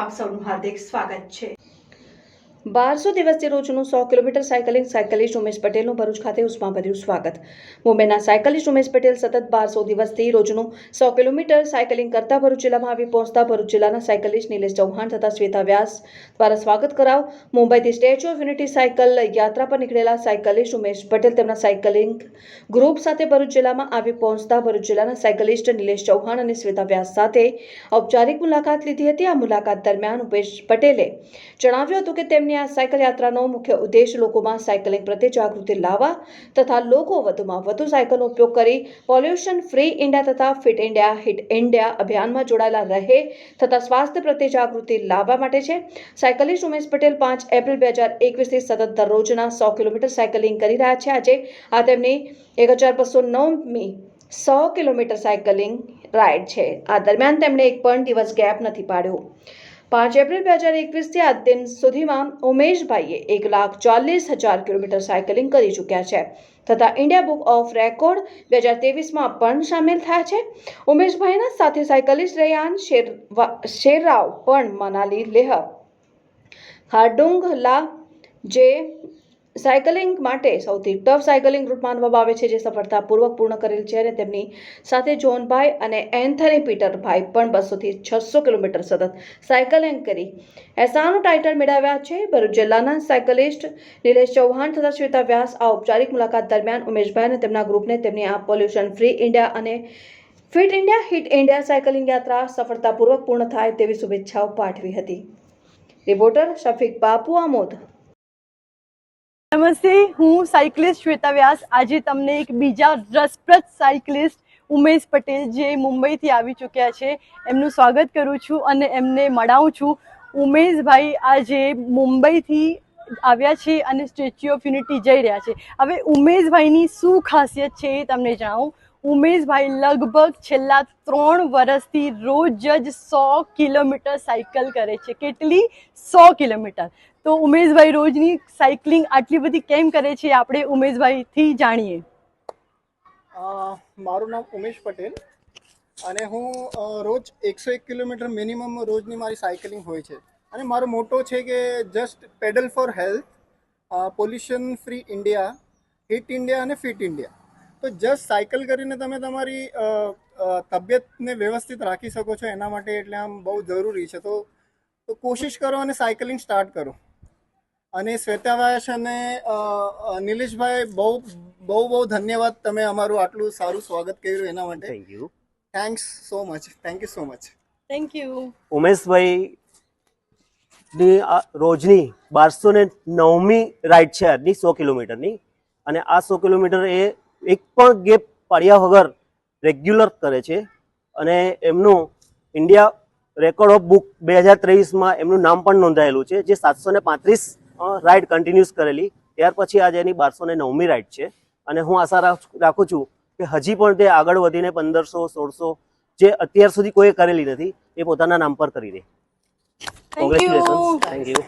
આપ સૌનું હાર્દિક સ્વાગત છે। 1200 દિવસથી રોજનું 100 કિલોમીટર સાયકલિંગ સાયકલિસ્ટ ઉમેશ પટેલનું ભરૂચ ખાતે ઉષ્માભર્યું સ્વાગત। મુંબઈના સાયકલિસ્ટ ઉમેશ પટેલ સતત 1200 દિવસથી રોજનું 100 કિલોમીટર સાયકલિંગ કરતા ભરૂચ જિલ્લામાં આવી પહોંચતા ભરૂચ જિલ્લાના સાયકલિસ્ટ નિલેશ ચૌહાણ તથા શ્વેતા વ્યાસ દ્વારા સ્વાગત કરાવ। મુંબઈથી સ્ટેચ્યુ ઓફ યુનિટી સાયકલ યાત્રા પર નીકળેલા સાયકલિસ્ટ ઉમેશ પટેલ તેમના સાયકલિંગ ગ્રુપ સાથે ભરૂચ જિલ્લામાં આવી પહોંચતા ભરૂચ જિલ્લાના સાયકલિસ્ટ નિલેશ ચૌહાણ અને શ્વેતા વ્યાસ સાથે ઔપચારિક મુલાકાત લીધી હતી। આ મુલાકાત દરમિયાન ઉમેશ પટેલે જણાવ્યું હતું કે તેમની આ સાયકલ યાત્રાનો મુખ્ય ઉદ્દેશ લોકોમાં સાયકલિંગ પ્રત્યે જાગૃતિ લાવવા તથા લોકો વધુમાં વધુ સાયકલનો ઉપયોગ કરી પોલ્યુશન ફ્રી ઇન્ડિયા તથા ફિટ ઇન્ડિયા હિટ ઇન્ડિયા અભિયાનમાં જોડાયેલા રહે તથા સ્વાસ્થ્ય પ્રત્યે જાગૃતિ લાવવા માટે છે। સાયકલિસ્ટ ઉમેશ પટેલ 5 એપ્રિલ 2021થી સતત દરરોજના 100 કિલોમીટર સાયકલિંગ કરી રહ્યા છે। આજે આ તેમની 1209મી 100 કિલોમીટર સાયકલિંગ રાઇડ છે। આ દરમિયાન તેમણે એક પણ દિવસ ગેપ નથી પાડ્યો। 5 એપ્રિલ 2021થી આ દિન સુધીમાં ઉમેશભાઈએ 1,40,000 કિલોમીટર સાયકલિંગ કરી ચૂક્યા છે તથા ઇન્ડિયા બુક ઓફ રેકોર્ડ 2023માં પણ સામેલ થયા છે। ઉમેશભાઈના સાથે સાયકલિસ્ટ રેયાન શેરરાવ પણ મનાલી લેહ હાર્ડુંગલા જે સાયકલિંગ માટે સૌથી ટફ સાયકલિંગ રૂટ માનવામાં આવે છે જે સફળતાપૂર્વક પૂર્ણ કરેલ છે અને તેમની સાથે જોનભાઈ અને એન્થની પીટરભાઈ પણ 200થી 600 કિલોમીટર સતત સાયકલિંગ કરી એસાનું ટાઇટલ મેળવ્યા છે। ભરૂચ જિલ્લાના સાયકલિસ્ટ નિલેશ ચૌહાણ તથા શ્વેતા વ્યાસ આ ઔપચારિક મુલાકાત દરમિયાન ઉમેશભાઈ અને તેમના ગ્રુપને તેમની આ પોલ્યુશન ફ્રી ઇન્ડિયા અને fit India hit India cycling યાત્રા સફળતાપૂર્વક પૂર્ણ થાય તેવી શુભેચ્છાઓ પાઠવી હતી। રિપોર્ટર શફીક બાપુ આમોદ। નમસ્તે, હું સાયકલિસ્ટ શ્વેતા વ્યાસ આજે તમને એક બીજા રસપ્રદ સાયકલિસ્ટ ઉમેશ પટેલ જે મુંબઈથી આવી ચૂક્યા છે એમનું સ્વાગત કરું છું અને એમને મળાવું છું। ઉમેશભાઈ આજે મુંબઈથી આવ્યા છે અને સ્ટેચ્યુ ઓફ યુનિટી જઈ રહ્યા છે। હવે ઉમેશભાઈની શું ખાસિયત છે એ તમને જણાવું। ઉમેશભાઈ લગભગ છેલ્લા 3 વર્ષથી રોજ જ 100 કિલોમીટર સાયકલ કરે છે। કેટલી? 100 કિલોમીટર। તો ઉમેશભાઈ રોજની સાયકલિંગ આટલી બધી કેમ કરે છે આપણે ઉમેશભાઈથી જાણીએ। મારું નામ ઉમેશ પટેલ અને હું રોજ 101 કિલોમીટર મિનિમમ રોજની મારી સાયકલિંગ હોય છે અને મારો મોટો છે કે just pedal for health, pollution free India, hit India અને ફિટ ઇન્ડિયા। તો જસ્ટ સાયકલ કરીને તમે તમારી તબિયતને વ્યવસ્થિત રાખી શકો છો એના માટે એટલે આમ બહુ જરૂરી છે। તો કોશિશ કરો અને સાયકલિંગ સ્ટાર્ટ કરો। અને શ્વેતાભાઈ અને નિલેશભાઈ બહુ ધન્યવાદ, તમે અમારું આટલું સારું સ્વાગત કર્યું એના માટે। Thanks so much, thank you so much. Thank you. ઉમેશભાઈની રોજની 1209મી રાઈડ છે આજની 100 કિલોમીટરની અને આ 100 કિલોમીટર એ એક પણ ગેપ પાડ્યા વગર રેગ્યુલર કરે છે અને એમનું ઇન્ડિયા રેકોર્ડ ઓફ બુક 2023માં એમનું નામ પણ નોંધાયેલું છે જે 735 રાઇડ કન્ટિન્યુઅસ કરેલી। ત્યાર પછી આજે એની 1209મી રાઇડ છે અને હું આશા રાખું છું કે હજી પણ તે આગળ વધીને 1500-1600 જે અત્યાર સુધી કોઈ કરેલી નથી એ પોતાના નામ પર કરી દે। Congratulations, thank you.